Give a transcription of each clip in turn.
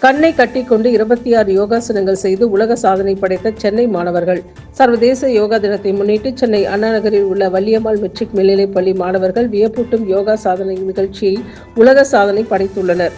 கண்ணை கட்டிக்கொண்டு 26 யோகாசனங்கள் செய்து உலக சாதனை படைத்த சென்னை மாணவர்கள். சர்வதேச யோகா தினத்தை முன்னிட்டு சென்னை அண்ணா நகரில் உள்ள வள்ளியம்மாள் மெட்ரிக் மேல்நிலைப்பள்ளி மாணவர்கள் வியப்பூட்டும் யோகா சாதனை நிகழ்ச்சியில் உலக சாதனை படைத்துள்ளனர்.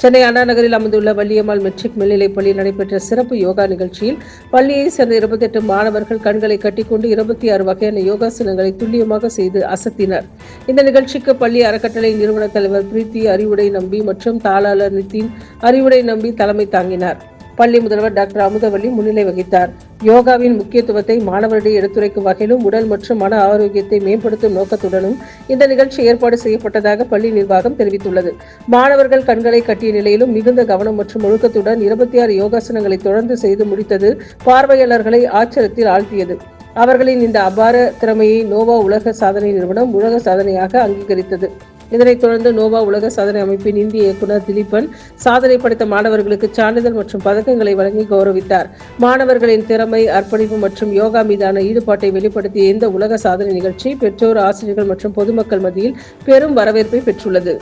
சென்னை அண்ணா நகரில் அமைந்துள்ள வள்ளியம்மாள் மெட்ரிக் மேல்நிலைப்பள்ளியில் நடைபெற்ற சிறப்பு யோகா நிகழ்ச்சியில் பள்ளியைச் சேர்ந்த 28 மாணவர்கள் கண்களை கட்டிக்கொண்டு 26 வகையான யோகாசனங்களை துல்லியமாக செய்து அசத்தினர். இந்த நிகழ்ச்சிக்கு பள்ளி அறக்கட்டளை நிறுவன தலைவர் பிரீத்தி அறிவுடை நம்பி மற்றும் தாளாளர் நிதின் அறிவுடை நம்பி தலைமை தாங்கினார். பள்ளி முதல்வர் டாக்டர் அமுதவள்ளி முன்னிலை வகித்தார். யோகாவின் முக்கியத்துவத்தை மாணவர்களிடையே எடுத்துரைக்கும் வகையிலும் உடல் மற்றும் மன ஆரோக்கியத்தை மேம்படுத்தும் நோக்கத்துடனும் இந்த நிகழ்ச்சி ஏற்பாடு செய்யப்பட்டதாக பள்ளி நிர்வாகம் தெரிவித்துள்ளது. மாணவர்கள் கண்களை கட்டிய நிலையிலும் மிகுந்த கவனம் மற்றும் ஒழுக்கத்துடன் 26 யோகாசனங்களை தொடர்ந்து செய்து முடித்தது பார்வையாளர்களை ஆச்சரியத்தில் ஆழ்த்தியது. அவர்களின் இந்த அபார திறமையை நோவா உலக சாதனை நிறுவனம் உலக சாதனையாக அங்கீகரித்தது. இதனைத் தொடர்ந்து நோவா உலக சாதனை அமைப்பின் இந்திய இயக்குநர் திலீபன் சாதனை படைத்த மாணவர்களுக்கு சான்றிதழ் மற்றும் பதக்கங்களை வழங்கி கௌரவித்தார். மாணவர்களின் திறமை, அர்ப்பணிப்பு மற்றும் யோகா மீதான ஈடுபாட்டை வெளிப்படுத்திய இந்த உலக சாதனை நிகழ்ச்சி பெற்றோர், ஆசிரியர்கள் மற்றும் பொதுமக்கள் மத்தியில் பெரும் வரவேற்பை பெற்றுள்ளது.